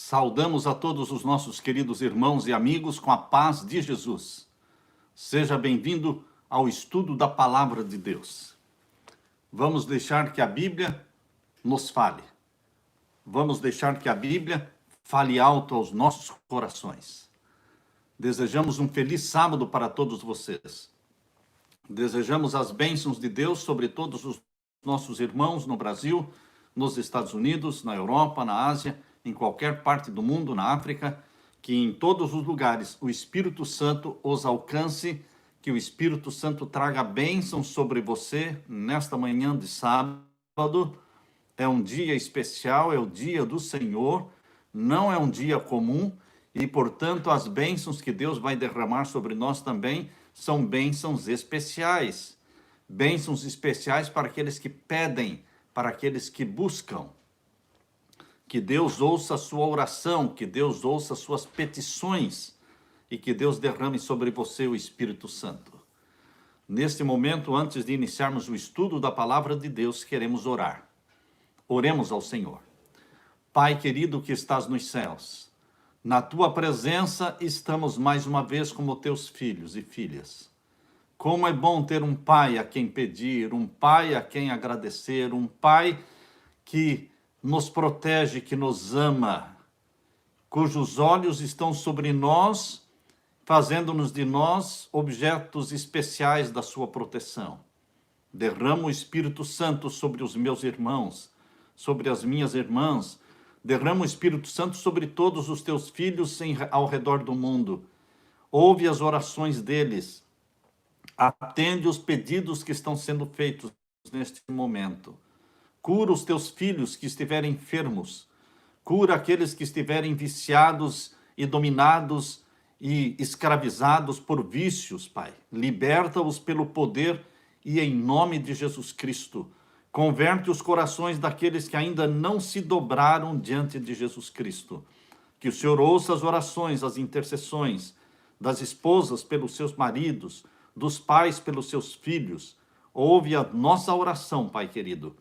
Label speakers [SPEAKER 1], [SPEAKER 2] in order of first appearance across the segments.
[SPEAKER 1] Saudamos a todos os nossos queridos irmãos e amigos com a paz de Jesus. Seja bem-vindo ao estudo da Palavra de Deus. Vamos deixar que a Bíblia nos fale. Vamos deixar que a Bíblia fale alto aos nossos corações. Desejamos um feliz sábado para todos vocês. Desejamos as bênçãos de Deus sobre todos os nossos irmãos no Brasil, nos Estados Unidos, na Europa, na Ásia, em qualquer parte do mundo, na África, que em todos os lugares o Espírito Santo os alcance, que o Espírito Santo traga bênçãos sobre você nesta manhã de sábado. É um dia especial, é o dia do Senhor, não é um dia comum e, portanto, as bênçãos que Deus vai derramar sobre nós também são bênçãos especiais. Bênçãos especiais para aqueles que pedem, para aqueles que buscam. Que Deus ouça a sua oração, que Deus ouça as suas petições e que Deus derrame sobre você o Espírito Santo. Neste momento, antes de iniciarmos o estudo da Palavra de Deus, queremos orar. Oremos ao Senhor. Pai querido que estás nos céus, na tua presença estamos mais uma vez como teus filhos e filhas. Como é bom ter um pai a quem pedir, um pai a quem agradecer, um pai que nos protege, que nos ama, cujos olhos estão sobre nós, fazendo-nos de nós objetos especiais da sua proteção. Derrama o Espírito Santo sobre os meus irmãos, sobre as minhas irmãs, derrama o Espírito Santo sobre todos os teus filhos ao redor do mundo. Ouve as orações deles, atende os pedidos que estão sendo feitos neste momento. Cura os teus filhos que estiverem enfermos. Cura aqueles que estiverem viciados e dominados e escravizados por vícios, Pai. Liberta-os pelo poder e em nome de Jesus Cristo. Converte os corações daqueles que ainda não se dobraram diante de Jesus Cristo. Que o Senhor ouça as orações, as intercessões das esposas pelos seus maridos, dos pais pelos seus filhos. Ouve a nossa oração, Pai querido.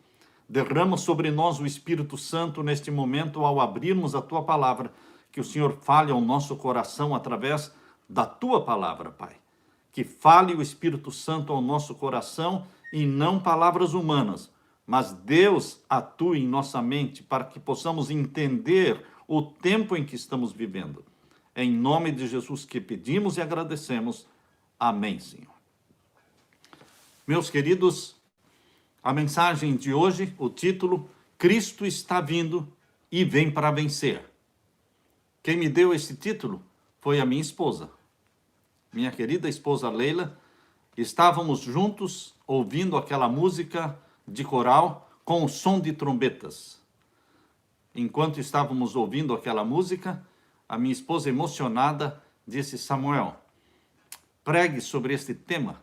[SPEAKER 1] Derrama sobre nós o Espírito Santo neste momento ao abrirmos a Tua Palavra, que o Senhor fale ao nosso coração através da Tua Palavra, Pai. Que fale o Espírito Santo ao nosso coração e não palavras humanas, mas Deus atue em nossa mente para que possamos entender o tempo em que estamos vivendo. É em nome de Jesus que pedimos e agradecemos. Amém, Senhor. Meus queridos, a mensagem de hoje, o título, Cristo está vindo e vem para vencer. Quem me deu esse título foi a minha esposa. Minha querida esposa Leila. Estávamos juntos ouvindo aquela música de coral com o som de trombetas. Enquanto estávamos ouvindo aquela música, a minha esposa emocionada disse: Samuel, pregue sobre este tema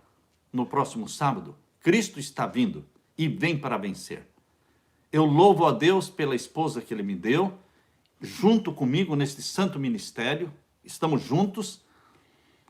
[SPEAKER 1] no próximo sábado. Cristo está vindo e vem para vencer. Eu louvo a Deus pela esposa que Ele me deu, junto comigo neste santo ministério, estamos juntos.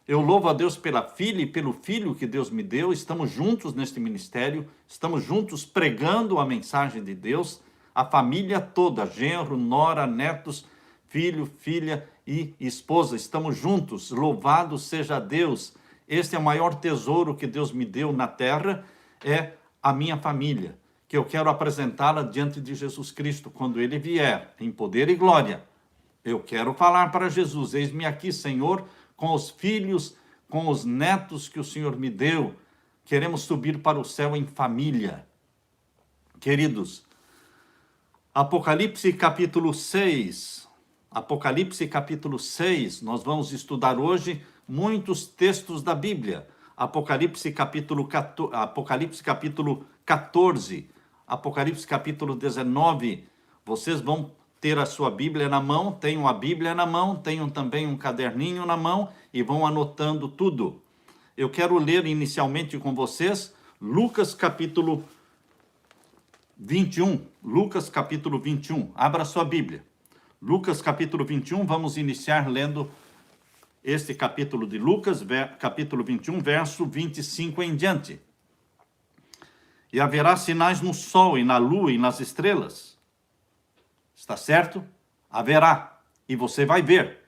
[SPEAKER 1] Eu louvo a Deus pela filha e pelo filho que Deus me deu, estamos juntos neste ministério, estamos juntos pregando a mensagem de Deus, a família toda, genro, nora, netos, filho, filha e esposa, estamos juntos, louvado seja Deus. Este é o maior tesouro que Deus me deu na terra, é a minha família, que eu quero apresentá-la diante de Jesus Cristo, quando Ele vier, em poder e glória. Eu quero falar para Jesus: eis-me aqui, Senhor, com os filhos, com os netos que o Senhor me deu. Queremos subir para o céu em família. Queridos, Apocalipse capítulo 6. Apocalipse capítulo 6, nós vamos estudar hoje muitos textos da Bíblia. Apocalipse capítulo 14, Apocalipse capítulo 19, vocês vão ter a sua Bíblia na mão, tenham a Bíblia na mão, tenham também um caderninho na mão e vão anotando tudo. Eu quero ler inicialmente com vocês Lucas capítulo 21, Lucas capítulo 21, abra sua Bíblia. Lucas capítulo 21, vamos iniciar lendo este capítulo de Lucas, capítulo 21, verso 25 em diante. E haverá sinais no sol e na lua e nas estrelas. Está certo? Haverá. e você vai ver.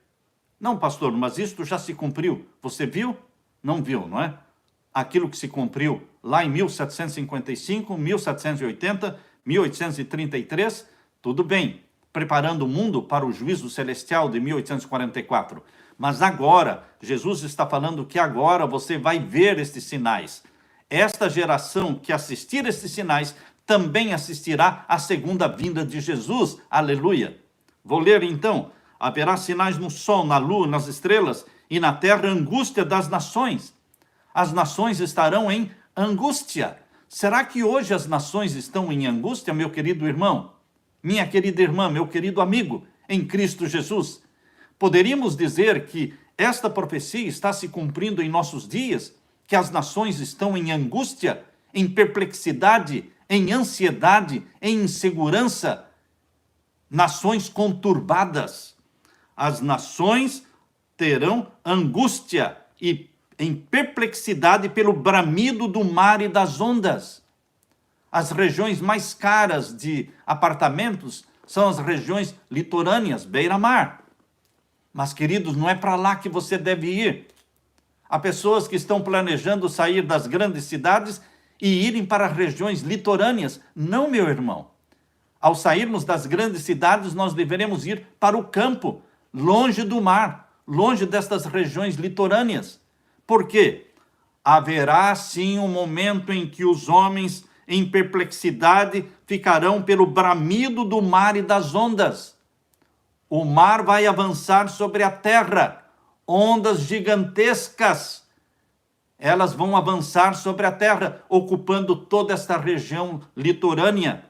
[SPEAKER 1] Não, pastor, mas isto já se cumpriu. Você viu? Não viu, não é? Aquilo que se cumpriu lá em 1755, 1780, 1833, tudo bem, preparando o mundo para o juízo celestial de 1844. Mas agora, Jesus está falando que agora você vai ver estes sinais. Esta geração que assistir estes sinais também assistirá à segunda vinda de Jesus. Aleluia! Vou ler então. Haverá sinais no sol, na lua, nas estrelas, e na terra angústia das nações. As nações estarão em angústia. Será que hoje as nações estão em angústia, meu querido irmão? Minha querida irmã, meu querido amigo, em Cristo Jesus? Poderíamos dizer que esta profecia está se cumprindo em nossos dias, que as nações estão em angústia, em perplexidade, em ansiedade, em insegurança, nações conturbadas. As nações terão angústia e em perplexidade pelo bramido do mar e das ondas. As regiões mais caras de apartamentos são as regiões litorâneas, beira-mar. Mas, queridos, não é para lá que você deve ir. Há pessoas que estão planejando sair das grandes cidades e irem para regiões litorâneas. Não, meu irmão. Ao sairmos das grandes cidades, nós deveremos ir para o campo, longe do mar, longe destas regiões litorâneas. Por quê? Haverá, sim, um momento em que os homens, em perplexidade, ficarão pelo bramido do mar e das ondas. O mar vai avançar sobre a terra, ondas gigantescas. Elas vão avançar sobre a terra, ocupando toda esta região litorânea.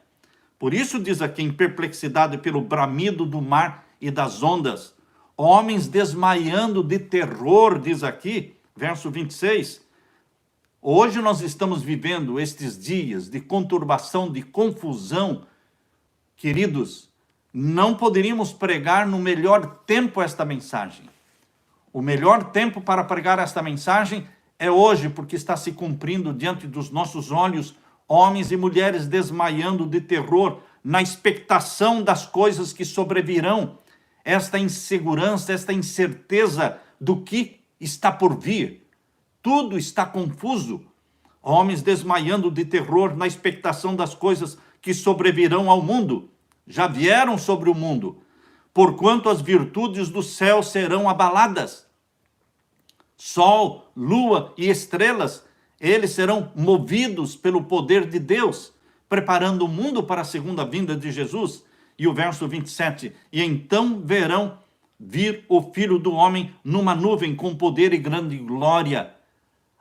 [SPEAKER 1] Por isso diz aqui, em perplexidade pelo bramido do mar e das ondas. Homens desmaiando de terror, diz aqui, verso 26. Hoje nós estamos vivendo estes dias de conturbação, de confusão. Queridos, não poderíamos pregar no melhor tempo esta mensagem. O melhor tempo para pregar esta mensagem é hoje, porque está se cumprindo diante dos nossos olhos, homens e mulheres desmaiando de terror, na expectação das coisas que sobrevirão, esta insegurança, esta incerteza do que está por vir. Tudo está confuso. Homens desmaiando de terror na expectação das coisas que sobrevirão ao mundo. Já vieram sobre o mundo, porquanto as virtudes do céu serão abaladas. Sol, lua e estrelas, eles serão movidos pelo poder de Deus, preparando o mundo para a segunda vinda de Jesus. E o verso 27, e então verão vir o Filho do Homem numa nuvem com poder e grande glória.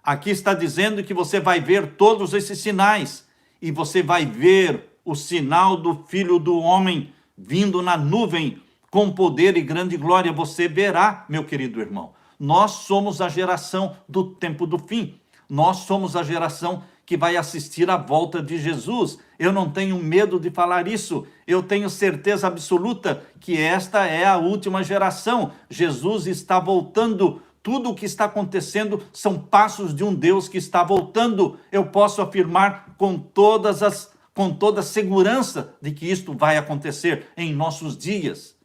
[SPEAKER 1] Aqui está dizendo que você vai ver todos esses sinais, e você vai ver o sinal do Filho do Homem vindo na nuvem com poder e grande glória. Você verá, meu querido irmão. Nós somos a geração do tempo do fim. Nós somos a geração que vai assistir à volta de Jesus. Eu não tenho medo de falar isso. Eu tenho certeza absoluta que esta é a última geração. Jesus está voltando. Tudo o que está acontecendo são passos de um Deus que está voltando. Eu posso afirmar com toda a segurança de que isto vai acontecer em nossos dias.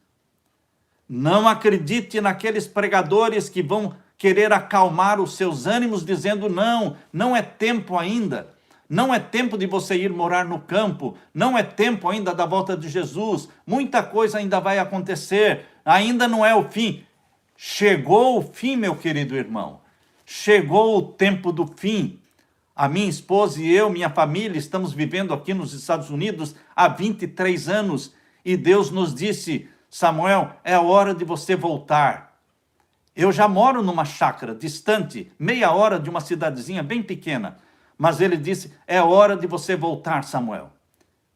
[SPEAKER 1] Não acredite naqueles pregadores que vão querer acalmar os seus ânimos, dizendo não é tempo ainda, não é tempo de você ir morar no campo, não é tempo ainda da volta de Jesus, muita coisa ainda vai acontecer, ainda não é o fim. Chegou o fim, meu querido irmão, chegou o tempo do fim. A minha esposa e eu, minha família, estamos vivendo aqui nos Estados Unidos há 23 anos, e Deus nos disse: Samuel, é a hora de você voltar. Eu já moro numa chácara distante, meia hora de uma cidadezinha bem pequena. Mas ele disse, é hora de você voltar, Samuel.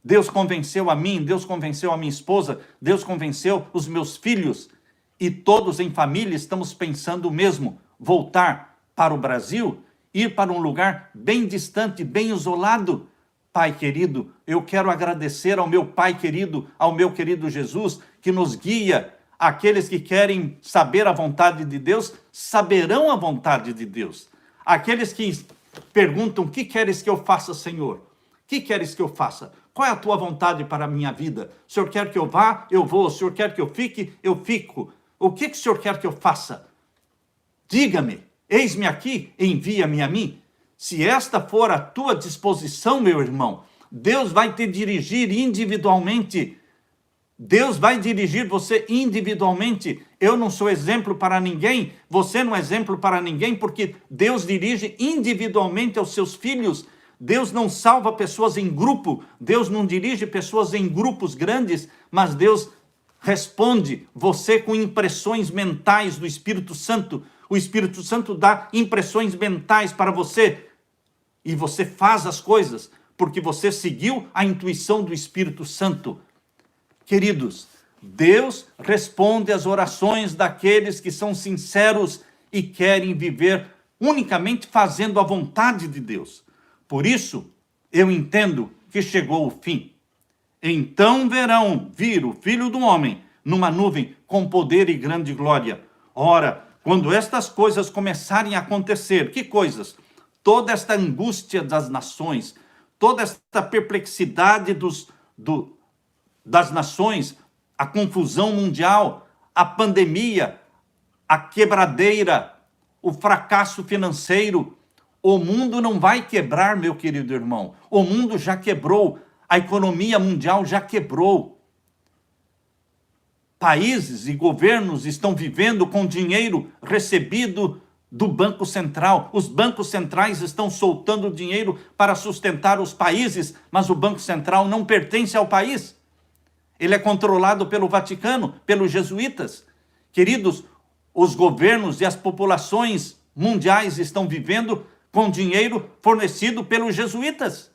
[SPEAKER 1] Deus convenceu a mim, Deus convenceu a minha esposa, Deus convenceu os meus filhos. E todos em família estamos pensando o mesmo, voltar para o Brasil, ir para um lugar bem distante, bem isolado. Pai querido, eu quero agradecer ao meu Pai querido, ao meu querido Jesus, que nos guia. Aqueles que querem saber a vontade de Deus, saberão a vontade de Deus. Aqueles que perguntam, o que queres que eu faça, Senhor? O que queres que eu faça? Qual é a tua vontade para a minha vida? O Senhor quer que eu vá? Eu vou. O Senhor quer que eu fique? Eu fico. O que o Senhor quer que eu faça? Diga-me, eis-me aqui, envia-me a mim. Se esta for a tua disposição, meu irmão, Deus vai te dirigir individualmente. Deus vai dirigir você individualmente. Eu não sou exemplo para ninguém, você não é exemplo para ninguém, porque Deus dirige individualmente aos seus filhos. Deus não salva pessoas em grupo, Deus não dirige pessoas em grupos grandes, mas Deus responde você com impressões mentais do Espírito Santo. O Espírito Santo dá impressões mentais para você e você faz as coisas porque você seguiu a intuição do Espírito Santo. Queridos, Deus responde às orações daqueles que são sinceros e querem viver unicamente fazendo a vontade de Deus. Por isso, eu entendo que chegou o fim. Então verão vir o Filho do Homem numa nuvem com poder e grande glória. Ora, quando estas coisas começarem a acontecer, que coisas? Toda esta angústia das nações, toda esta perplexidade das nações, a confusão mundial, a pandemia, a quebradeira, o fracasso financeiro. O mundo não vai quebrar, meu querido irmão. O mundo já quebrou. A economia mundial já quebrou. Países e governos estão vivendo com dinheiro recebido do Banco Central. Os bancos centrais estão soltando dinheiro para sustentar os países, mas o Banco Central não pertence ao país. Ele é controlado pelo Vaticano, pelos jesuítas. Queridos, os governos e as populações mundiais estão vivendo com dinheiro fornecido pelos jesuítas.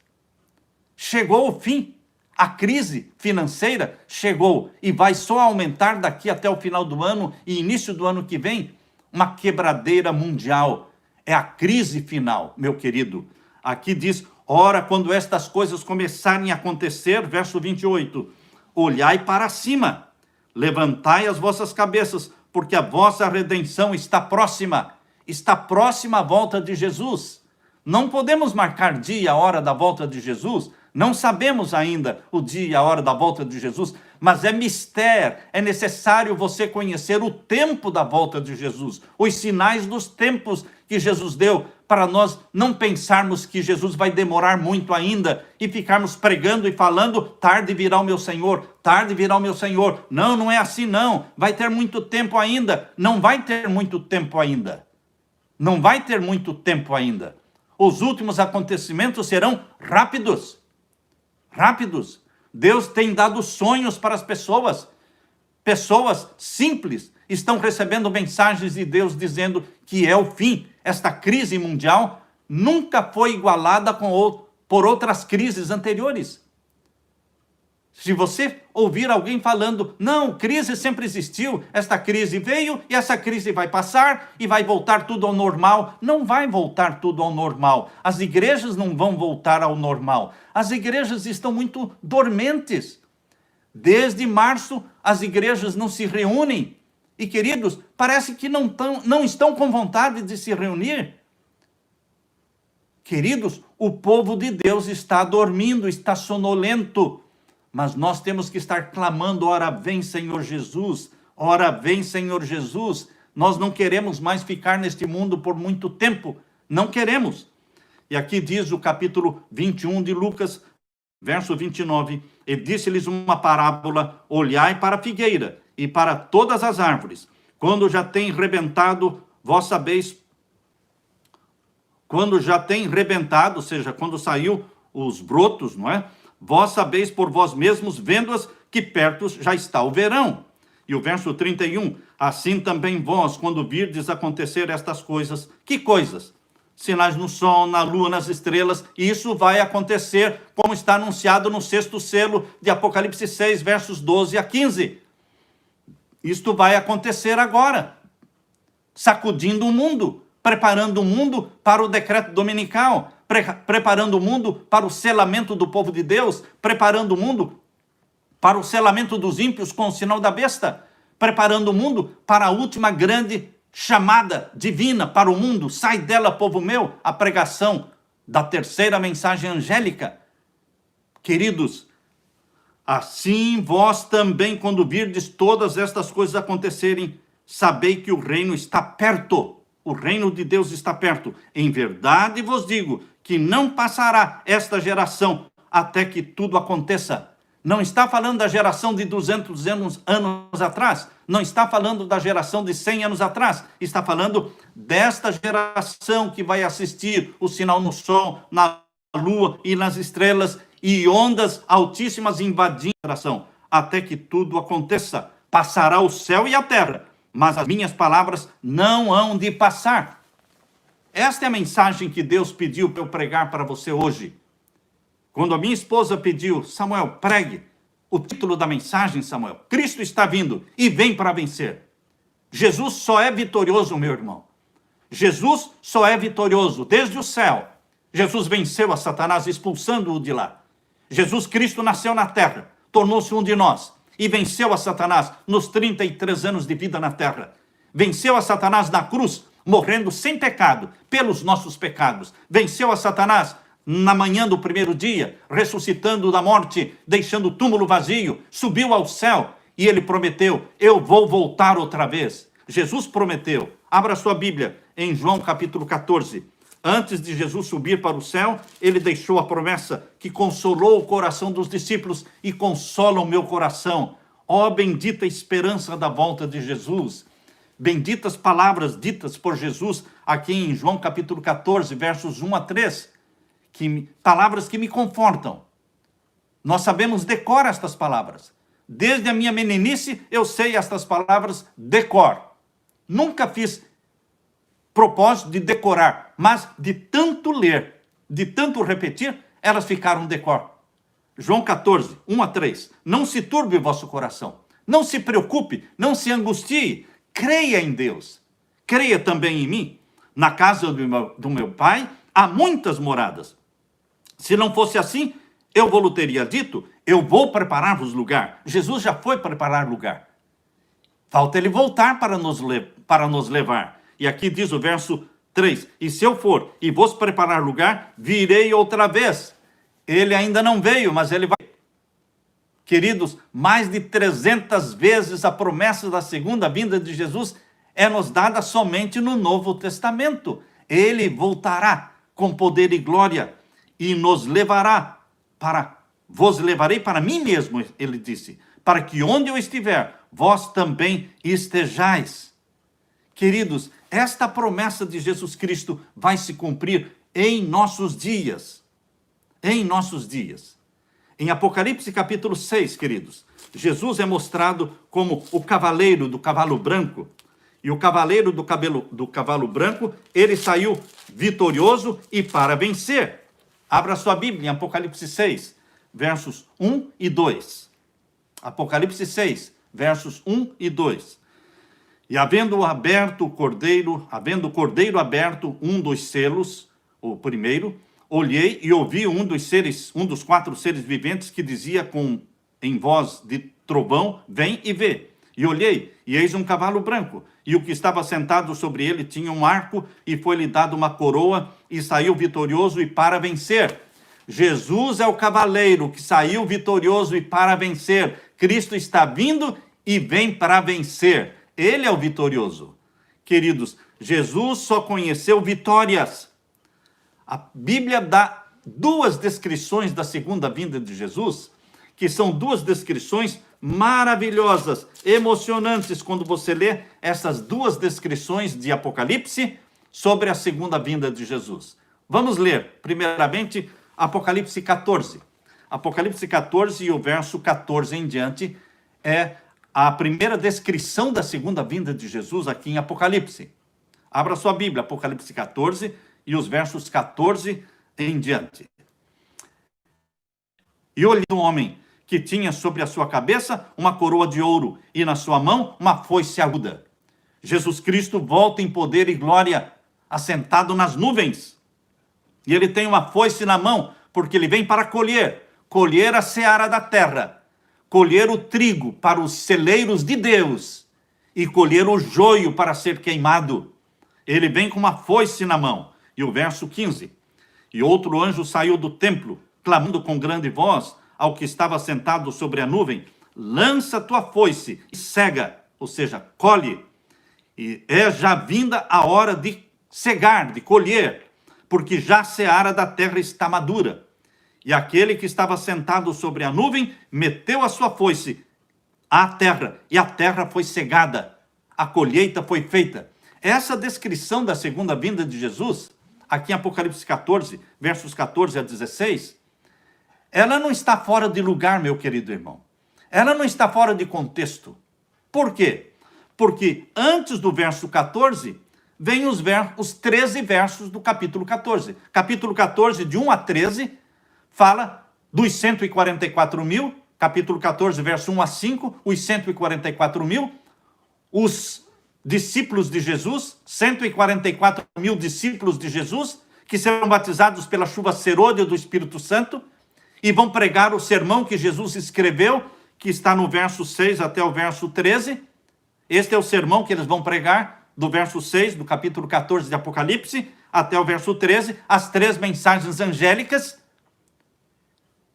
[SPEAKER 1] Chegou o fim. A crise financeira chegou e vai só aumentar daqui até o final do ano e início do ano que vem. Uma quebradeira mundial. É a crise final, meu querido. Aqui diz, ora, quando estas coisas começarem a acontecer, verso 28, olhai para cima, levantai as vossas cabeças, porque a vossa redenção está próxima. Está próxima a volta de Jesus. Não podemos marcar dia e a hora da volta de Jesus. Não sabemos ainda o dia e a hora da volta de Jesus, mas é mistério. É necessário você conhecer o tempo da volta de Jesus, os sinais dos tempos que Jesus deu, para nós não pensarmos que Jesus vai demorar muito ainda e ficarmos pregando e falando, tarde virá o meu Senhor, tarde virá o meu Senhor. Não, não é assim não. Vai ter muito tempo ainda. Não vai ter muito tempo ainda. Não vai ter muito tempo ainda. Os últimos acontecimentos serão rápidos. Rápidos. Deus tem dado sonhos para as pessoas. Pessoas simples estão recebendo mensagens de Deus dizendo que é o fim. Esta crise mundial nunca foi igualada por outras crises anteriores. Se você ouvir alguém falando, não, crise sempre existiu, esta crise veio e essa crise vai passar e vai voltar tudo ao normal. Não vai voltar tudo ao normal. As igrejas não vão voltar ao normal. As igrejas estão muito dormentes. Desde março, as igrejas não se reúnem. E, queridos, parece que não estão com vontade de se reunir. Queridos, o povo de Deus está dormindo, está sonolento. Mas nós temos que estar clamando, ora vem Senhor Jesus, ora vem Senhor Jesus. Nós não queremos mais ficar neste mundo por muito tempo, não queremos. E aqui diz o capítulo 21 de Lucas, verso 29, e disse-lhes uma parábola, olhai para a figueira e para todas as árvores, quando já tem rebentado, vós sabeis, quando já tem rebentado, ou seja, quando saiu os brotos, não é? Vós sabeis por vós mesmos, vendo-as, que perto já está o verão. E o verso 31, assim também vós, quando virdes acontecer estas coisas, que coisas? Sinais no sol, na lua, nas estrelas, e isso vai acontecer, como está anunciado no 6º selo de Apocalipse 6, versos 12 a 15. Isto vai acontecer agora, sacudindo o mundo, preparando o mundo para o decreto dominical, preparando o mundo para o selamento do povo de Deus, preparando o mundo para o selamento dos ímpios com o sinal da besta, preparando o mundo para a última grande chamada divina para o mundo. Sai dela, povo meu, a pregação da terceira mensagem angélica. Queridos, Assim vós também, quando virdes todas estas coisas acontecerem, sabei que o reino está perto. O reino de Deus está perto. Em verdade vos digo que não passará esta geração até que tudo aconteça. Não está falando da geração de 200 anos atrás. Não está falando da geração de 100 anos atrás. Está falando desta geração que vai assistir o sinal no sol, na lua e nas estrelas e ondas altíssimas invadindo a geração. Até que tudo aconteça. Passará o céu e a terra, mas as minhas palavras não hão de passar. Esta é a mensagem que Deus pediu para eu pregar para você hoje. Quando a minha esposa pediu, Samuel, pregue o título da mensagem, Samuel, Cristo está vindo e vem para vencer. Jesus só é vitorioso, meu irmão. Jesus só é vitorioso desde o céu. Jesus venceu a Satanás, expulsando-o de lá. Jesus Cristo nasceu na terra, tornou-se um de nós e venceu a Satanás nos 33 anos de vida na terra. Venceu a Satanás na cruz, morrendo sem pecado, pelos nossos pecados. Venceu a Satanás na manhã do primeiro dia, ressuscitando da morte, deixando o túmulo vazio, subiu ao céu e ele prometeu, eu vou voltar outra vez. Jesus prometeu. Abra sua Bíblia em João capítulo 14. Antes de Jesus subir para o céu, ele deixou a promessa que consolou o coração dos discípulos e consola o meu coração. Ó bendita esperança da volta de Jesus. Benditas palavras ditas por Jesus aqui em João capítulo 14, versos 1 a 3. Palavras que me confortam. Nós sabemos de cor estas palavras. Desde a minha meninice eu sei estas palavras de cor. Nunca fiz propósito de decorar, mas de tanto ler, de tanto repetir, elas ficaram de cor. João 14, 1 a 3. Não se turbe o vosso coração. Não se preocupe, não se angustie. Creia em Deus. Creia também em mim. Na casa do meu pai há muitas moradas. Se não fosse assim, eu vou teria dito, eu vou preparar-vos lugar. Jesus já foi preparar lugar. Falta ele voltar para nos levar. E aqui diz o verso 3, e se eu for e vos preparar lugar, virei outra vez. Ele ainda não veio, mas ele vai. Queridos, mais de 300 vezes a promessa da segunda vinda de Jesus é nos dada somente no Novo Testamento. Ele voltará com poder e glória e nos levará vos levarei para mim mesmo, ele disse, para que onde eu estiver, vós também estejais. Queridos, esta promessa de Jesus Cristo vai se cumprir em nossos dias. Em nossos dias. Em Apocalipse capítulo 6, queridos, Jesus é mostrado como o cavaleiro do cavalo branco. E o cavaleiro do cavalo branco, ele saiu vitorioso e para vencer. Abra sua Bíblia em Apocalipse 6, versos 1 e 2. Apocalipse 6, versos 1 e 2. E havendo o cordeiro aberto um dos selos, o primeiro, olhei e ouvi um dos 4 seres viventes que dizia em voz de trovão, vem e vê. E olhei, e eis um cavalo branco, e o que estava sentado sobre ele tinha um arco, e foi-lhe dado uma coroa, e saiu vitorioso e para vencer. Jesus é o cavaleiro que saiu vitorioso e para vencer. Cristo está vindo e vem para vencer. Ele é o vitorioso. Queridos, Jesus só conheceu vitórias. A Bíblia dá 2 descrições da segunda vinda de Jesus, que são 2 descrições maravilhosas, emocionantes, quando você lê essas 2 descrições de Apocalipse sobre a segunda vinda de Jesus. Vamos ler, primeiramente, Apocalipse 14. Apocalipse 14 e o verso 14 em diante é a primeira descrição da segunda vinda de Jesus aqui em Apocalipse. Abra sua Bíblia, Apocalipse 14 e os versos 14 em diante. E olhei um homem que tinha sobre a sua cabeça uma coroa de ouro e na sua mão uma foice aguda. Jesus Cristo volta em poder e glória, assentado nas nuvens. E ele tem uma foice na mão, porque ele vem para colher a seara da terra, colher o trigo para os celeiros de Deus e colher o joio para ser queimado. Ele vem com uma foice na mão. E o verso 15. E outro anjo saiu do templo, clamando com grande voz ao que estava sentado sobre a nuvem: lança tua foice e cega, ou seja, colhe. E é já vinda a hora de cegar, de colher, porque já a seara da terra está madura. E aquele que estava sentado sobre a nuvem meteu a sua foice à terra, e a terra foi cegada. A colheita foi feita. Essa descrição da segunda vinda de Jesus, aqui em Apocalipse 14, versos 14 a 16, ela não está fora de lugar, meu querido irmão. Ela não está fora de contexto. Por quê? Porque antes do verso 14, vem os 13 versos do capítulo 14. Capítulo 14, de 1 a 13, fala dos 144 mil, capítulo 14, verso 1 a 5, os 144 mil, os discípulos de Jesus, 144 mil discípulos de Jesus, que serão batizados pela chuva serôdia do Espírito Santo, e vão pregar o sermão que Jesus escreveu, que está no verso 6 até o verso 13. Este é o sermão que eles vão pregar, do verso 6, do capítulo 14 de Apocalipse, até o verso 13, as 3 mensagens angélicas.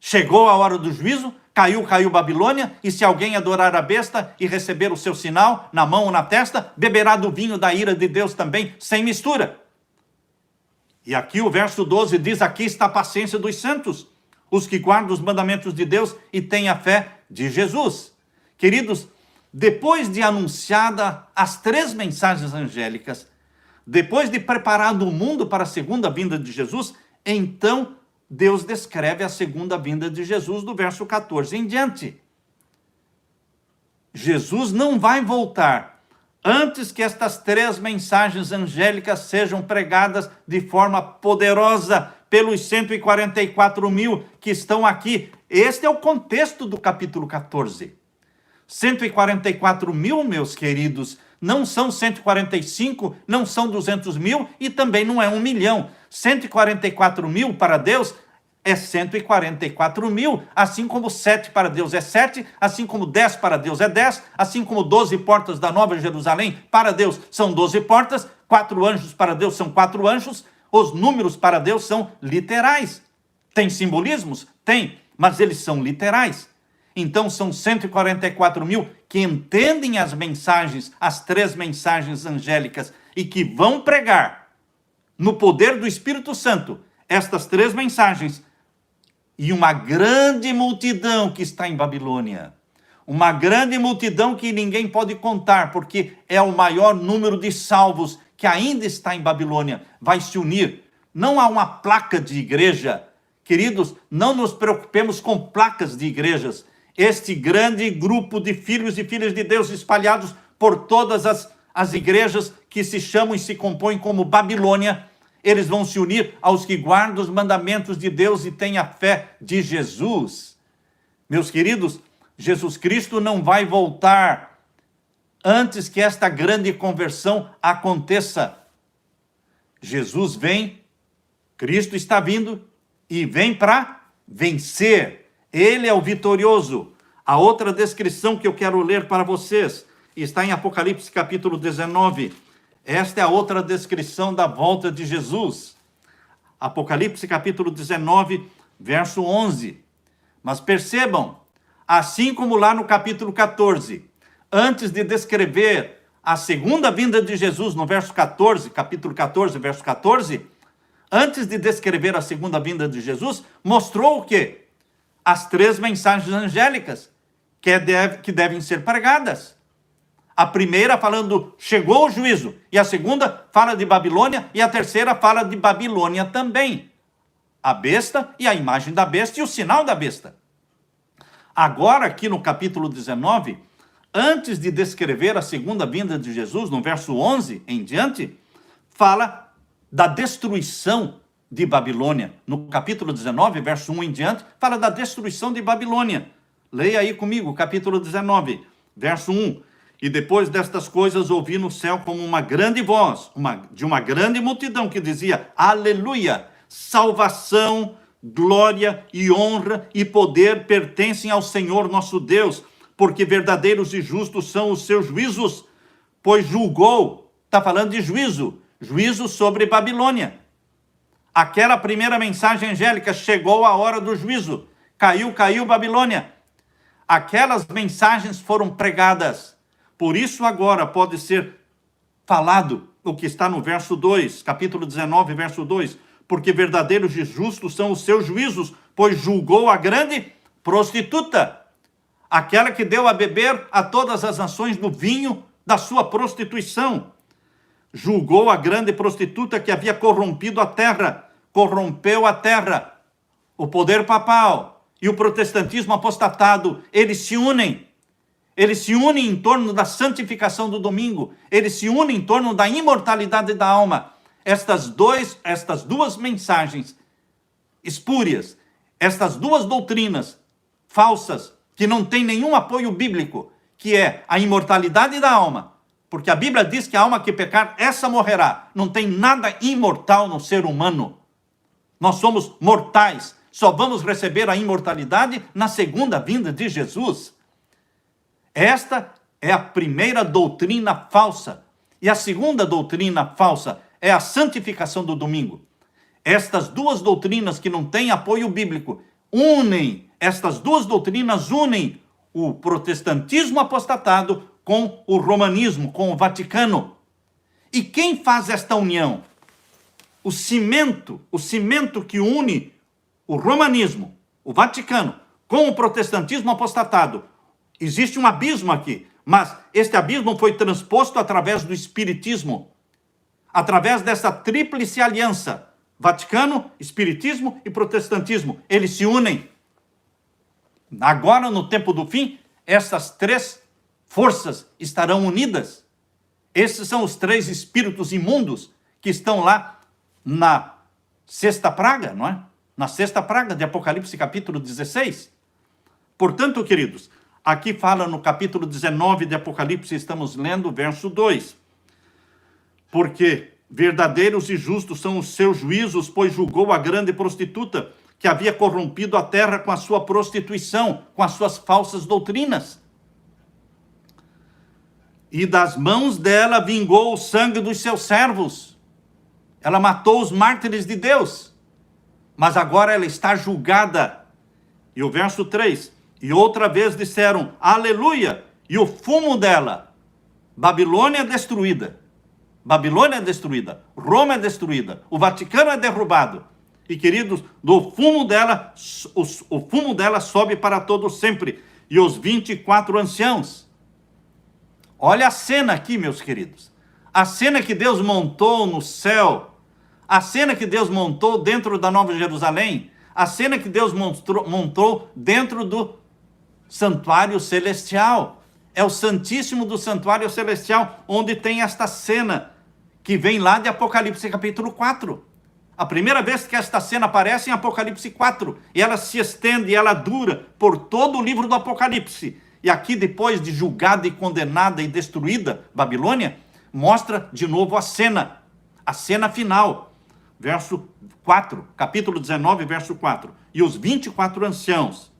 [SPEAKER 1] Chegou a hora do juízo, caiu Babilônia, e se alguém adorar a besta e receber o seu sinal na mão ou na testa, beberá do vinho da ira de Deus também, sem mistura. E aqui o verso 12 diz: aqui está a paciência dos santos, os que guardam os mandamentos de Deus e têm a fé de Jesus. Queridos, depois de anunciada as 3 mensagens angélicas, depois de preparado o mundo para a segunda vinda de Jesus, então Deus descreve a segunda vinda de Jesus do verso 14 em diante. Jesus não vai voltar antes que estas 3 mensagens angélicas sejam pregadas de forma poderosa pelos 144 mil que estão aqui. Este é o contexto do capítulo 14. 144 mil, meus queridos, não são 145, não são 200 mil e também não é 1 milhão. 144 mil para Deus é 144 mil, assim como 7 para Deus é 7, assim como 10 para Deus é 10, assim como 12 portas da Nova Jerusalém para Deus são 12 portas, 4 anjos para Deus são 4 anjos. Os números para Deus são literais. Tem simbolismos? Tem, mas eles são literais. Então são 144 mil que entendem as mensagens, as 3 mensagens angélicas, e que vão pregar no poder do Espírito Santo estas 3 mensagens. E uma grande multidão que está em Babilônia. Uma grande multidão que ninguém pode contar, porque é o maior número de salvos que ainda está em Babilônia, vai se unir. Não há uma placa de igreja. Queridos, não nos preocupemos com placas de igrejas. Este grande grupo de filhos e filhas de Deus espalhados por todas as igrejas que se chamam e se compõem como Babilônia, eles vão se unir aos que guardam os mandamentos de Deus e têm a fé de Jesus. Meus queridos, Jesus Cristo não vai voltar antes que esta grande conversão aconteça. Jesus vem, Cristo está vindo e vem para vencer. Ele é o vitorioso. A outra descrição que eu quero ler para vocês está em Apocalipse capítulo 19. Esta é a outra descrição da volta de Jesus. Apocalipse capítulo 19, verso 11. Mas percebam, assim como lá no capítulo 14, antes de descrever a segunda vinda de Jesus, no verso 14, capítulo 14, verso 14, antes de descrever a segunda vinda de Jesus, mostrou o quê? As 3 mensagens angélicas que devem ser pregadas. A primeira falando, chegou o juízo, e a segunda fala de Babilônia, e a terceira fala de Babilônia também. A besta e a imagem da besta e o sinal da besta. Agora, aqui no capítulo 19, antes de descrever a segunda vinda de Jesus, no verso 11 em diante, fala da destruição de Babilônia. No capítulo 19, verso 1 em diante, fala da destruição de Babilônia. Leia aí comigo, capítulo 19, verso 1. E depois destas coisas ouvi no céu como uma grande voz, de uma grande multidão que dizia, aleluia, salvação, glória e honra e poder pertencem ao Senhor nosso Deus, porque verdadeiros e justos são os seus juízos, pois julgou, está falando de juízo sobre Babilônia. Aquela primeira mensagem angélica, chegou a hora do juízo. caiu, caiu Babilônia. Aquelas mensagens foram pregadas. Por isso agora pode ser falado o que está no verso 2, capítulo 19, verso 2. Porque verdadeiros e justos são os seus juízos, pois julgou a grande prostituta, aquela que deu a beber a todas as nações do vinho da sua prostituição. Julgou a grande prostituta que havia corrompido a terra, corrompeu a terra. O poder papal e o protestantismo apostatado, eles se unem em torno da santificação do domingo, eles se unem em torno da imortalidade da alma. Estas duas mensagens espúrias, estas duas doutrinas falsas, que não têm nenhum apoio bíblico, que é a imortalidade da alma, porque a Bíblia diz que a alma que pecar, essa morrerá. Não tem nada imortal no ser humano. Nós somos mortais, só vamos receber a imortalidade na segunda vinda de Jesus. Esta é a primeira doutrina falsa. E a segunda doutrina falsa é a santificação do domingo. Estas duas doutrinas que não têm apoio bíblico estas duas doutrinas unem o protestantismo apostatado com o romanismo, com o Vaticano. E quem faz esta união? O cimento que une o romanismo, o Vaticano, com o protestantismo apostatado. Existe um abismo aqui, mas este abismo foi transposto através do espiritismo, através dessa tríplice aliança, Vaticano, espiritismo e protestantismo. Eles se unem. Agora, no tempo do fim, essas três forças estarão unidas. Esses são os três espíritos imundos que estão lá na sexta praga, não é? Na sexta praga de Apocalipse, capítulo 16. Portanto, queridos, aqui fala no capítulo 19 de Apocalipse, estamos lendo o verso 2. Porque verdadeiros e justos são os seus juízos, pois julgou a grande prostituta, que havia corrompido a terra com a sua prostituição, com as suas falsas doutrinas. E das mãos dela vingou o sangue dos seus servos. Ela matou os mártires de Deus. Mas agora ela está julgada. E o verso 3. E outra vez disseram, aleluia, e o fumo dela, Babilônia é destruída. Babilônia é destruída, Roma é destruída, o Vaticano é derrubado. E, queridos, o fumo dela sobe para todo sempre. E os 24 anciãos. Olha a cena aqui, meus queridos. A cena que Deus montou no céu. A cena que Deus montou dentro da Nova Jerusalém. A cena que Deus montou dentro do santuário celestial. É o Santíssimo do Santuário Celestial, onde tem esta cena que vem lá de Apocalipse capítulo 4. A primeira vez que esta cena aparece em Apocalipse 4, e ela se estende, ela dura por todo o livro do Apocalipse. E aqui, depois de julgada e condenada e destruída Babilônia, mostra de novo a cena final. Verso 4, capítulo 19, verso 4. E os 24 anciãos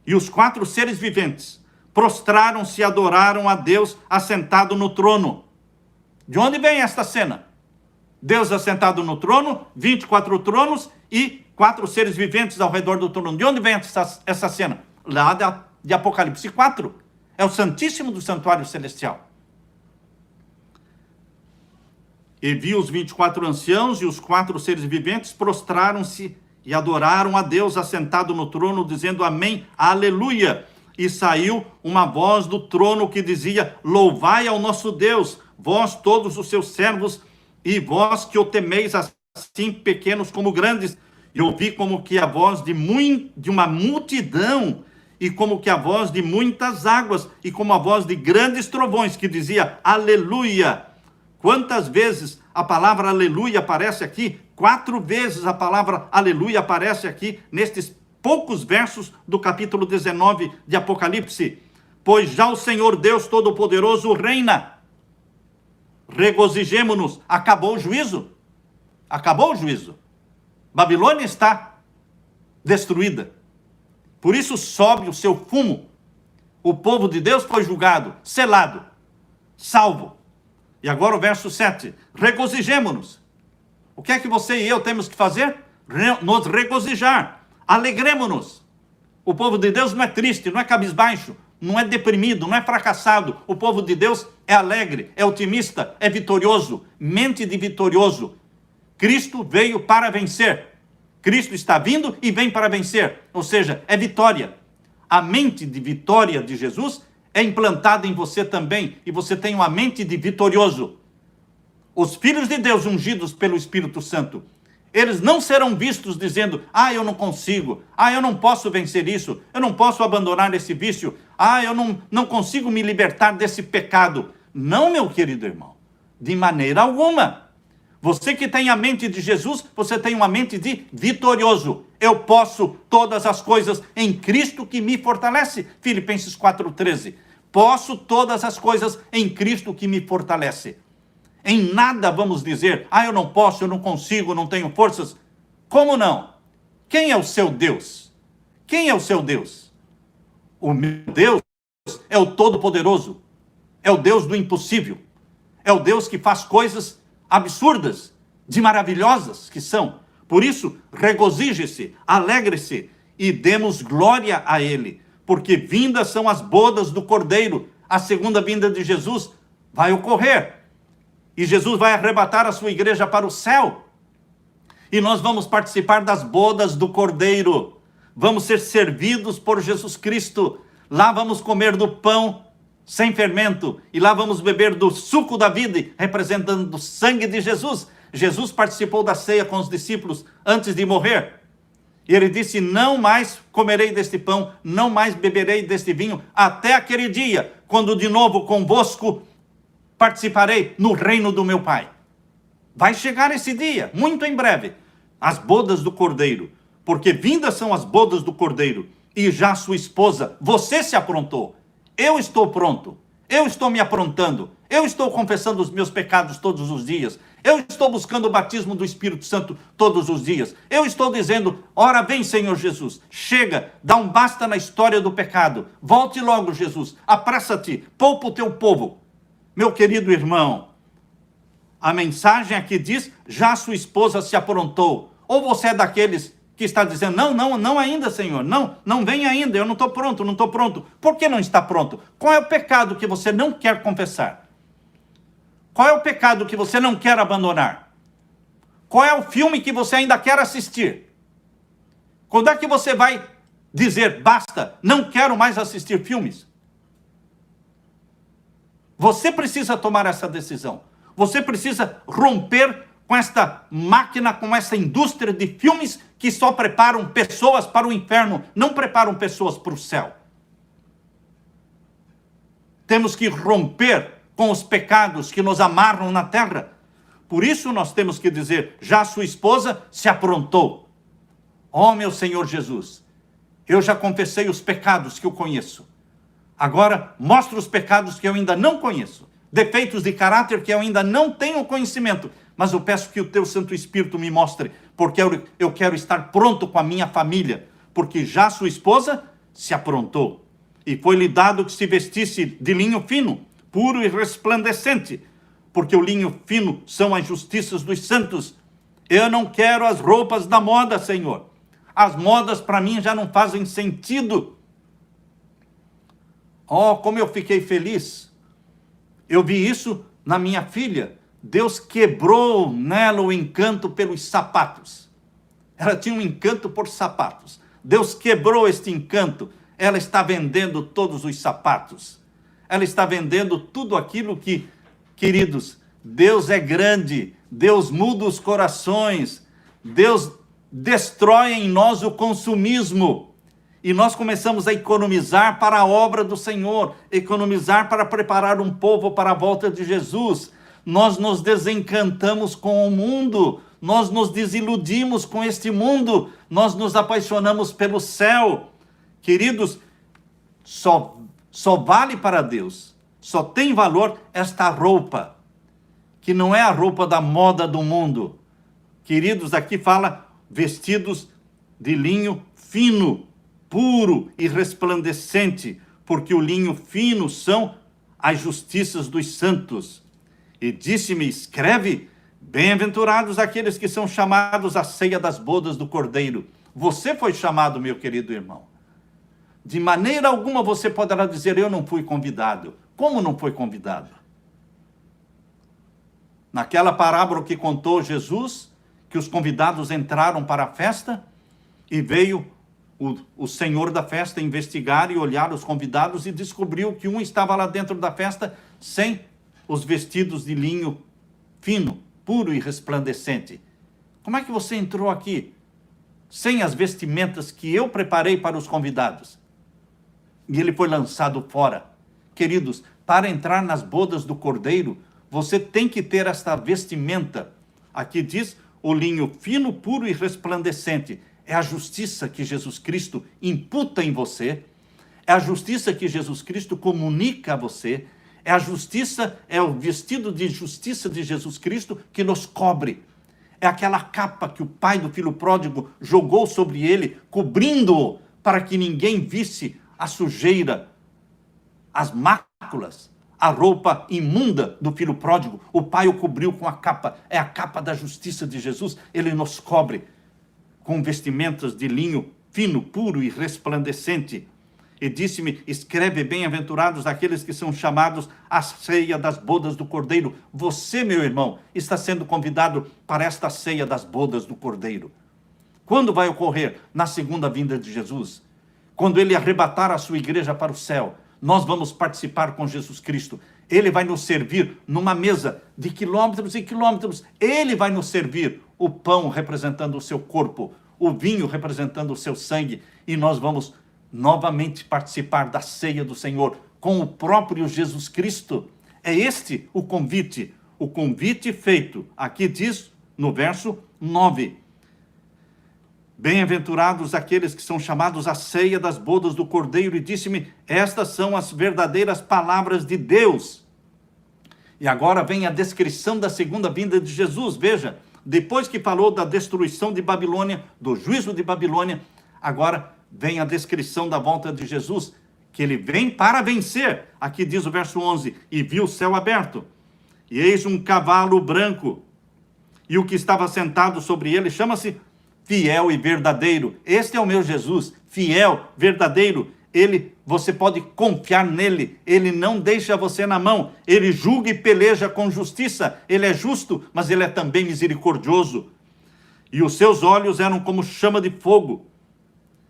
[SPEAKER 1] e os 4 seres viventes prostraram-se e adoraram a Deus assentado no trono. De onde vem esta cena? Deus assentado no trono, 24 tronos e 4 seres viventes ao redor do trono. De onde vem essa cena? Lá de Apocalipse 4. É o Santíssimo do Santuário Celestial. E vi os 24 anciãos e os 4 seres viventes prostraram-se e adoraram a Deus assentado no trono, dizendo amém, aleluia. E saiu uma voz do trono que dizia, louvai ao nosso Deus, vós todos os seus servos, e vós que o temeis assim pequenos como grandes. E ouvi como que a voz de uma multidão, e como que a voz de muitas águas, e como a voz de grandes trovões, que dizia, aleluia. Quantas vezes a palavra aleluia aparece aqui? 4 vezes a palavra aleluia aparece aqui, nestes poucos versos do capítulo 19 de Apocalipse. Pois já o Senhor Deus Todo-Poderoso reina. Regozijemo-nos. Acabou o juízo. Acabou o juízo. Babilônia está destruída. Por isso sobe o seu fumo. O povo de Deus foi julgado, selado, salvo. E agora o verso 7. Regozijemo-nos. O que é que você e eu temos que fazer? Nos regozijar. Alegremo-nos. O povo de Deus não é triste, não é cabisbaixo, não é deprimido, não é fracassado. O povo de Deus é alegre, é otimista, é vitorioso, mente de vitorioso. Cristo veio para vencer. Cristo está vindo e vem para vencer. Ou seja, é vitória. A mente de vitória de Jesus é implantada em você também. E você tem uma mente de vitorioso. Os filhos de Deus ungidos pelo Espírito Santo, eles não serão vistos dizendo: ah, eu não consigo, ah, eu não posso vencer isso, eu não posso abandonar esse vício, ah, eu não consigo me libertar desse pecado. Não, meu querido irmão, de maneira alguma. Você que tem a mente de Jesus, você tem uma mente de vitorioso. Eu posso todas as coisas em Cristo que me fortalece. Filipenses 4,13. Posso todas as coisas em Cristo que me fortalece. Em nada vamos dizer: ah, eu não posso, eu não consigo, não tenho forças. Como não? Quem é o seu Deus? Quem é o seu Deus? O meu Deus é o Todo-Poderoso. É o Deus do impossível. É o Deus que faz coisas absurdas, de maravilhosas que são. Por isso, regozije-se, alegre-se e demos glória a Ele, porque vindas são as bodas do Cordeiro. A segunda vinda de Jesus vai ocorrer. E Jesus vai arrebatar a sua igreja para o céu. E nós vamos participar das bodas do Cordeiro. Vamos ser servidos por Jesus Cristo. Lá vamos comer do pão sem fermento. E lá vamos beber do suco da vida, representando o sangue de Jesus. Jesus participou da ceia com os discípulos antes de morrer. E ele disse: não mais comerei deste pão, não mais beberei deste vinho, até aquele dia, quando de novo convosco participarei no reino do meu Pai. Vai chegar esse dia, muito em breve, as bodas do Cordeiro, porque vindas são as bodas do Cordeiro, e já sua esposa, você se aprontou. Eu estou pronto, eu estou me aprontando, eu estou confessando os meus pecados todos os dias, eu estou buscando o batismo do Espírito Santo todos os dias, eu estou dizendo: ora vem, Senhor Jesus, chega, dá um basta na história do pecado, volte logo, Jesus, apressa-te, poupa o teu povo. Meu querido irmão, a mensagem aqui diz: já sua esposa se aprontou. Ou você é daqueles que está dizendo: não ainda, Senhor, não vem ainda, eu não estou pronto. Por que não está pronto? Qual é o pecado que você não quer confessar? Qual é o pecado que você não quer abandonar? Qual é o filme que você ainda quer assistir? Quando é que você vai dizer: basta, não quero mais assistir filmes? Você precisa tomar essa decisão. Você precisa romper com esta máquina, com essa indústria de filmes que só preparam pessoas para o inferno, não preparam pessoas para o céu. Temos que romper com os pecados que nos amarram na terra. Por isso nós temos que dizer: já sua esposa se aprontou. Ó meu Senhor Jesus, eu já confessei os pecados que eu conheço. Agora, mostra os pecados que eu ainda não conheço, defeitos de caráter que eu ainda não tenho conhecimento, mas eu peço que o teu Santo Espírito me mostre, porque eu quero estar pronto com a minha família, porque já sua esposa se aprontou, e foi-lhe dado que se vestisse de linho fino, puro e resplandecente, porque o linho fino são as justiças dos santos. Eu não quero as roupas da moda, Senhor. As modas para mim já não fazem sentido. Oh, como eu fiquei feliz. Eu vi isso na minha filha. Deus quebrou nela o encanto pelos sapatos. Ela tinha um encanto por sapatos. Deus quebrou este encanto. Ela está vendendo todos os sapatos. Ela está vendendo tudo aquilo que, queridos, Deus é grande. Deus muda os corações. Deus destrói em nós o consumismo. E nós começamos a economizar para a obra do Senhor, economizar para preparar um povo para a volta de Jesus. Nós nos desencantamos com o mundo, nós nos desiludimos com este mundo, nós nos apaixonamos pelo céu. Queridos, só vale para Deus, só tem valor esta roupa, que não é a roupa da moda do mundo. Queridos, aqui fala vestidos de linho fino, puro e resplandecente, porque o linho fino são as justiças dos santos. E disse-me: escreve: bem-aventurados aqueles que são chamados à ceia das bodas do Cordeiro. Você foi chamado, meu querido irmão. De maneira alguma você poderá dizer, eu não fui convidado. Como não foi convidado? Naquela parábola que contou Jesus, que os convidados entraram para a festa e veio o senhor da festa investigar e olhar os convidados e descobriu que um estava lá dentro da festa sem os vestidos de linho fino, puro e resplandecente. Como é que você entrou aqui sem as vestimentas que eu preparei para os convidados? E ele foi lançado fora. Queridos, para entrar nas bodas do Cordeiro, você tem que ter esta vestimenta. Aqui diz o linho fino, puro e resplandecente. É a justiça que Jesus Cristo imputa em você. É a justiça que Jesus Cristo comunica a você. É a justiça, é o vestido de justiça de Jesus Cristo que nos cobre. É aquela capa que o pai do filho pródigo jogou sobre ele, cobrindo-o para que ninguém visse a sujeira, as máculas, a roupa imunda do filho pródigo. O pai o cobriu com a capa. É a capa da justiça de Jesus. Ele nos cobre com vestimentas de linho fino, puro e resplandecente. E disse-me, escreve, bem-aventurados aqueles que são chamados à ceia das bodas do Cordeiro. Você, meu irmão, está sendo convidado para esta ceia das bodas do Cordeiro. Quando vai ocorrer? Na segunda vinda de Jesus. Quando ele arrebatar a sua igreja para o céu, nós vamos participar com Jesus Cristo. Ele vai nos servir numa mesa de quilômetros e quilômetros. Ele vai nos servir o pão representando o seu corpo, o vinho representando o seu sangue, e nós vamos novamente participar da ceia do Senhor com o próprio Jesus Cristo. É este o convite feito. Aqui diz no verso 9. Bem-aventurados aqueles que são chamados à ceia das bodas do Cordeiro, e disse-me, estas são as verdadeiras palavras de Deus. E agora vem a descrição da segunda vinda de Jesus. Veja, depois que falou da destruição de Babilônia, do juízo de Babilônia, agora vem a descrição da volta de Jesus, que ele vem para vencer. Aqui diz o verso 11, e viu o céu aberto, e eis um cavalo branco, e o que estava sentado sobre ele chama-se Fiel e Verdadeiro. Este é o meu Jesus, fiel, verdadeiro. Você pode confiar nele, ele não deixa você na mão, ele julga e peleja com justiça, ele é justo, mas ele é também misericordioso. E os seus olhos eram como chama de fogo,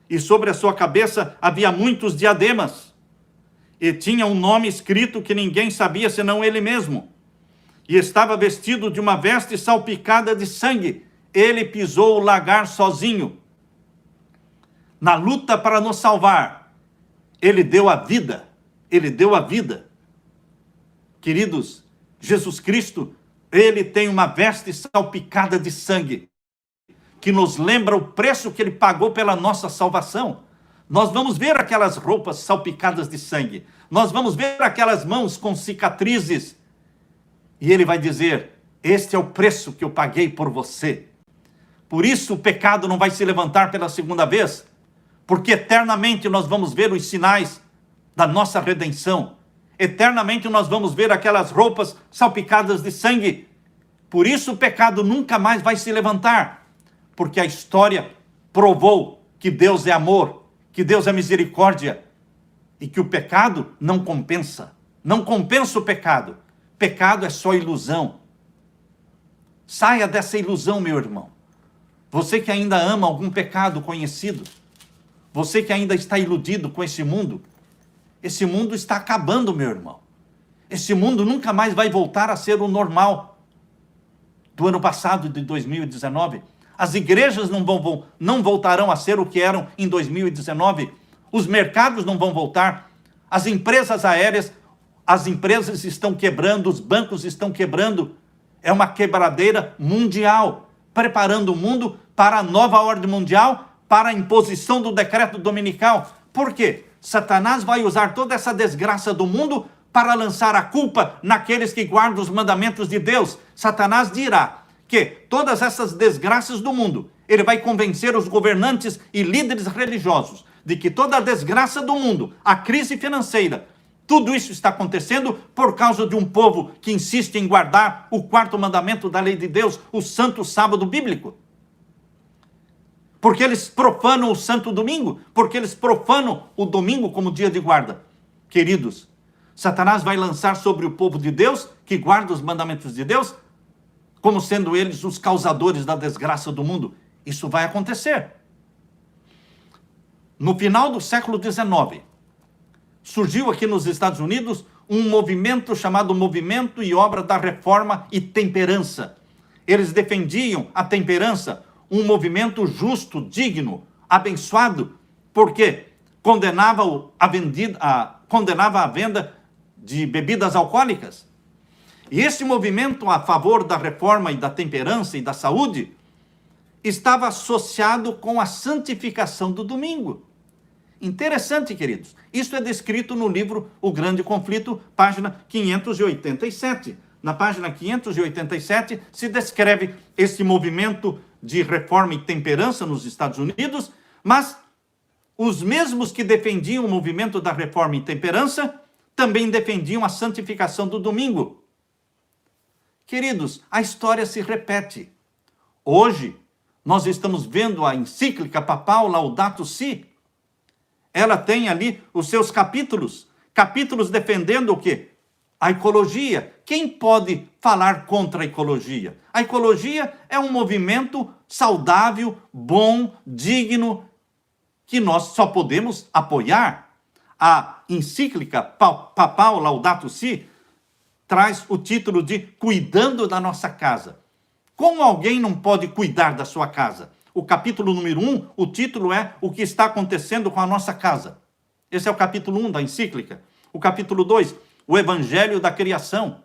[SPEAKER 1] e sobre a sua cabeça havia muitos diademas, e tinha um nome escrito que ninguém sabia senão ele mesmo, e estava vestido de uma veste salpicada de sangue. Ele pisou o lagar sozinho. Na luta para nos salvar, ele deu a vida. Ele deu a vida. Queridos, Jesus Cristo, ele tem uma veste salpicada de sangue, que nos lembra o preço que ele pagou pela nossa salvação. Nós vamos ver aquelas roupas salpicadas de sangue. Nós vamos ver aquelas mãos com cicatrizes. E ele vai dizer, este é o preço que eu paguei por você. Por isso o pecado não vai se levantar pela segunda vez, porque eternamente nós vamos ver os sinais da nossa redenção. Eternamente nós vamos ver aquelas roupas salpicadas de sangue. Por isso o pecado nunca mais vai se levantar, porque a história provou que Deus é amor, que Deus é misericórdia, e que o pecado não compensa. Não compensa o pecado. Pecado é só ilusão. Saia dessa ilusão, meu irmão. Você que ainda ama algum pecado conhecido, você que ainda está iludido com esse mundo está acabando, meu irmão. Esse mundo nunca mais vai voltar a ser o normal do ano passado, de 2019. As igrejas não voltarão a ser o que eram em 2019. Os mercados não vão voltar. As empresas aéreas, as empresas estão quebrando, os bancos estão quebrando. É uma quebradeira mundial, preparando o mundo para a nova ordem mundial, para a imposição do decreto dominical. Por quê? Satanás vai usar toda essa desgraça do mundo para lançar a culpa naqueles que guardam os mandamentos de Deus. Satanás dirá que todas essas desgraças do mundo, ele vai convencer os governantes e líderes religiosos de que toda a desgraça do mundo, a crise financeira, tudo isso está acontecendo por causa de um povo que insiste em guardar o quarto mandamento da lei de Deus, o santo sábado bíblico. Porque eles profanam o Santo Domingo, porque eles profanam o domingo como dia de guarda. Queridos, Satanás vai lançar sobre o povo de Deus, que guarda os mandamentos de Deus, como sendo eles os causadores da desgraça do mundo. Isso vai acontecer. No final do século XIX, surgiu aqui nos Estados Unidos um movimento chamado Movimento e Obra da Reforma e Temperança. Eles defendiam a temperança, um movimento justo, digno, abençoado, porque condenava a venda de bebidas alcoólicas. E esse movimento a favor da reforma e da temperança e da saúde estava associado com a santificação do domingo. Interessante, queridos. Isso é descrito no livro O Grande Conflito, página 587. Na página 587 se descreve esse movimento de reforma e temperança nos Estados Unidos, mas os mesmos que defendiam o movimento da reforma e temperança também defendiam a santificação do domingo. Queridos, a história se repete. Hoje, nós estamos vendo a encíclica papal Laudato Si. Ela tem ali os seus capítulos defendendo o quê? A ecologia. Quem pode falar contra a ecologia? A ecologia é um movimento saudável, bom, digno, que nós só podemos apoiar. A encíclica papal Laudato Si traz o título de Cuidando da Nossa Casa. Como alguém não pode cuidar da sua casa? O capítulo número 1, o título é O que está acontecendo com a nossa casa. Esse é o capítulo 1 da encíclica. O capítulo 2, o Evangelho da Criação.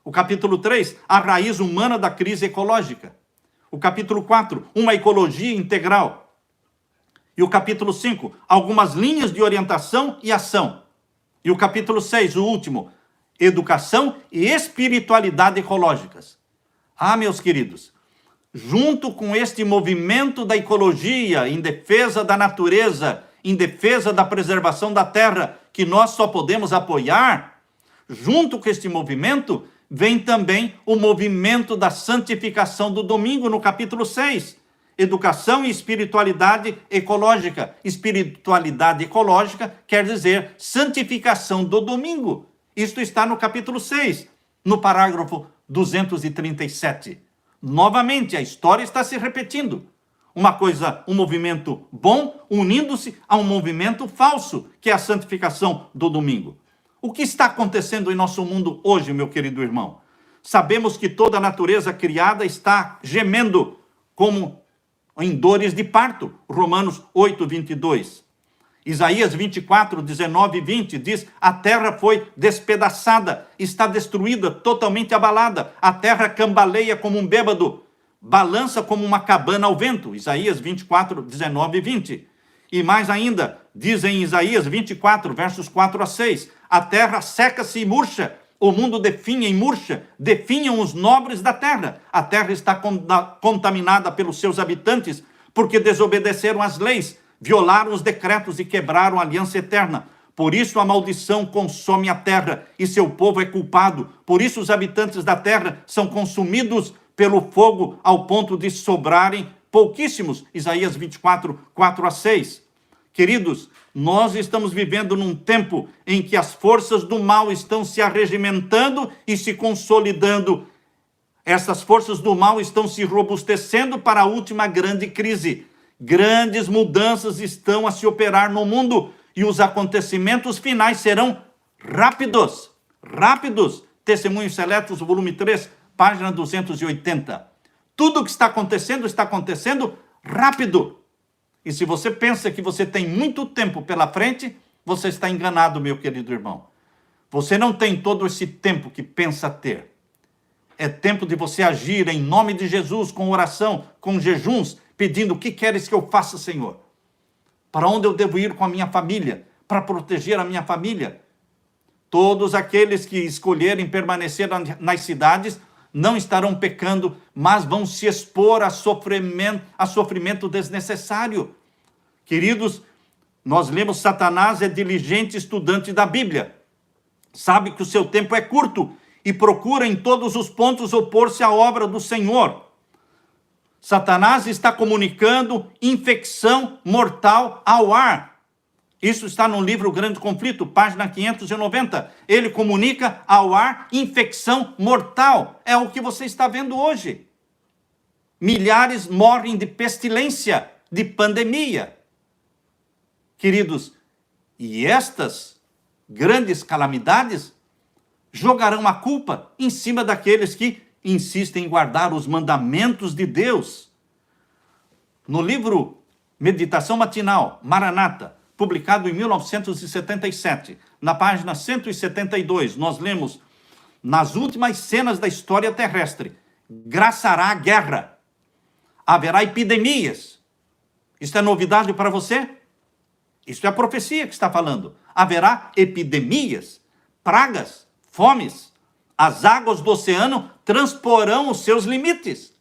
[SPEAKER 1] O capítulo 3, a raiz humana da crise ecológica. O capítulo 4, uma ecologia integral. E o capítulo 5, algumas linhas de orientação e ação. E o capítulo 6, o último, educação e espiritualidade ecológicas. Ah, meus queridos, junto com este movimento da ecologia, em defesa da natureza, em defesa da preservação da terra, que nós só podemos apoiar, junto com este movimento, vem também o movimento da santificação do domingo, no capítulo 6. Educação e espiritualidade ecológica. Espiritualidade ecológica quer dizer santificação do domingo. Isto está no capítulo 6, no parágrafo 237. Novamente, a história está se repetindo. Um movimento bom unindo-se a um movimento falso, que é a santificação do domingo. O que está acontecendo em nosso mundo hoje, meu querido irmão? Sabemos que toda a natureza criada está gemendo como em dores de parto. Romanos 8, 22. Isaías 24, 19 e 20 diz: a terra foi despedaçada, está destruída, totalmente abalada. A terra cambaleia como um bêbado, balança como uma cabana ao vento. Isaías 24, 19 e 20. E mais ainda, diz em Isaías 24, versos 4 a 6, a terra seca-se e murcha, o mundo definha e murcha, definham os nobres da terra. A terra está contaminada pelos seus habitantes, porque desobedeceram as leis, violaram os decretos e quebraram a aliança eterna. Por isso a maldição consome a terra, e seu povo é culpado. Por isso os habitantes da terra são consumidos pelo fogo, ao ponto de sobrarem pouquíssimos. Isaías 24, 4 a 6. Queridos, nós estamos vivendo num tempo em que as forças do mal estão se arregimentando e se consolidando. Essas forças do mal estão se robustecendo para a última grande crise. Grandes mudanças estão a se operar no mundo e os acontecimentos finais serão rápidos. Rápidos. Testemunhos Seletos, volume 3, página 280. Tudo o que está acontecendo rápido. E se você pensa que você tem muito tempo pela frente, você está enganado, meu querido irmão. Você não tem todo esse tempo que pensa ter. É tempo de você agir em nome de Jesus, com oração, com jejuns, pedindo: o que queres que eu faça, Senhor? Para onde eu devo ir com a minha família? Para proteger a minha família? Todos aqueles que escolherem permanecer nas cidades não estarão pecando, mas vão se expor a sofrimento desnecessário. Queridos, nós lemos: Satanás é diligente estudante da Bíblia. Sabe que o seu tempo é curto e procura em todos os pontos opor-se à obra do Senhor. Satanás está comunicando infecção mortal ao ar. Isso está no livro Grande Conflito, página 590. Ele comunica ao ar infecção mortal. É o que você está vendo hoje. Milhares morrem de pestilência, de pandemia. Queridos, e estas grandes calamidades jogarão a culpa em cima daqueles que insistem em guardar os mandamentos de Deus. No livro Meditação Matinal, Maranata, publicado em 1977, na página 172, nós lemos: nas últimas cenas da história terrestre, graçará a guerra, haverá epidemias. Isso é novidade para você? Isso é a profecia que está falando. Haverá epidemias, pragas, fomes. As águas do oceano transporão os seus limites.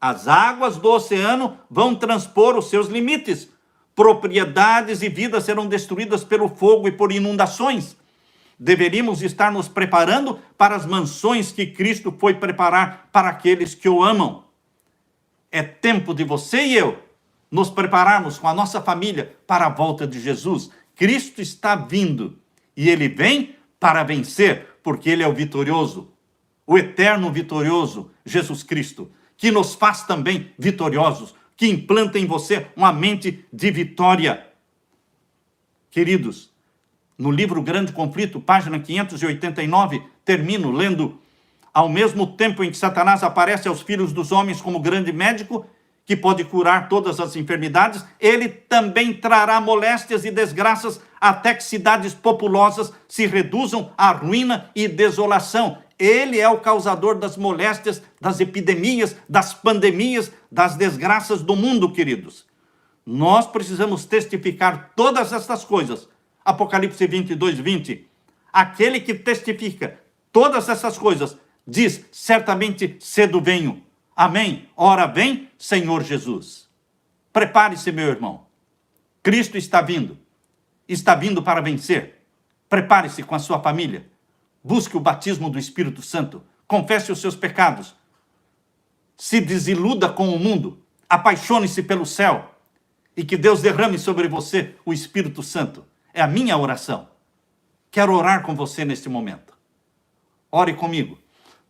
[SPEAKER 1] As águas do oceano vão transpor os seus limites. Propriedades e vidas serão destruídas pelo fogo e por inundações. Deveríamos estar nos preparando para as mansões que Cristo foi preparar para aqueles que o amam. É tempo de você e eu nos prepararmos com a nossa família para a volta de Jesus. Cristo está vindo e ele vem para vencer, porque ele é o vitorioso, o eterno vitorioso, Jesus Cristo, que nos faz também vitoriosos, que implanta em você uma mente de vitória. Queridos, no livro Grande Conflito, página 589, termino lendo: ao mesmo tempo em que Satanás aparece aos filhos dos homens como grande médico, que pode curar todas as enfermidades, ele também trará moléstias e desgraças até que cidades populosas se reduzam à ruína e desolação. Ele é o causador das moléstias, das epidemias, das pandemias, das desgraças do mundo, queridos. Nós precisamos testificar todas estas coisas. Apocalipse 22, 20. Aquele que testifica todas essas coisas diz: certamente cedo venho. Amém. Ora vem, Senhor Jesus. Prepare-se, meu irmão. Cristo está vindo. Está vindo para vencer. Prepare-se com a sua família. Busque o batismo do Espírito Santo. Confesse os seus pecados. Se desiluda com o mundo. Apaixone-se pelo céu. E que Deus derrame sobre você o Espírito Santo. É a minha oração. Quero orar com você neste momento. Ore comigo.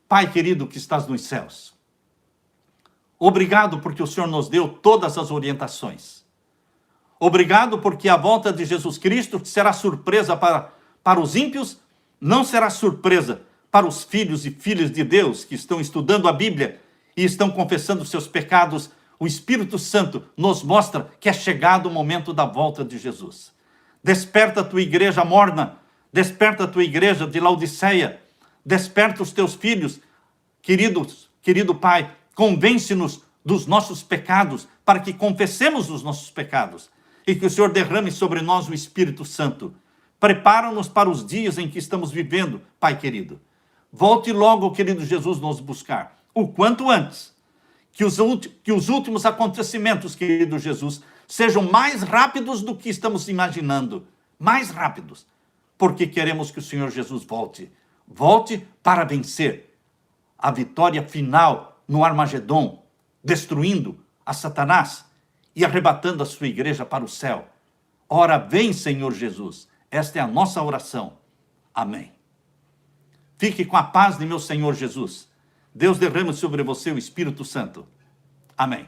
[SPEAKER 1] Pai querido que estás nos céus, obrigado porque o Senhor nos deu todas as orientações. Obrigado porque a volta de Jesus Cristo, que será surpresa para os ímpios, não será surpresa para os filhos e filhas de Deus que estão estudando a Bíblia e estão confessando seus pecados. O Espírito Santo nos mostra que é chegado o momento da volta de Jesus. Desperta a tua igreja morna, desperta a tua igreja de Laodiceia, desperta os teus filhos, querido Pai, convence-nos dos nossos pecados, para que confessemos os nossos pecados, e que o Senhor derrame sobre nós o Espírito Santo. Prepara-nos para os dias em que estamos vivendo, Pai querido. Volte logo, querido Jesus, nos buscar, o quanto antes, que os últimos acontecimentos, querido Jesus, sejam mais rápidos do que estamos imaginando, mais rápidos, porque queremos que o Senhor Jesus volte para vencer a vitória final no Armagedon, destruindo a Satanás e arrebatando a sua igreja para o céu. Ora, vem, Senhor Jesus. Esta é a nossa oração. Amém. Fique com a paz de meu Senhor Jesus. Deus derrame sobre você o Espírito Santo. Amém.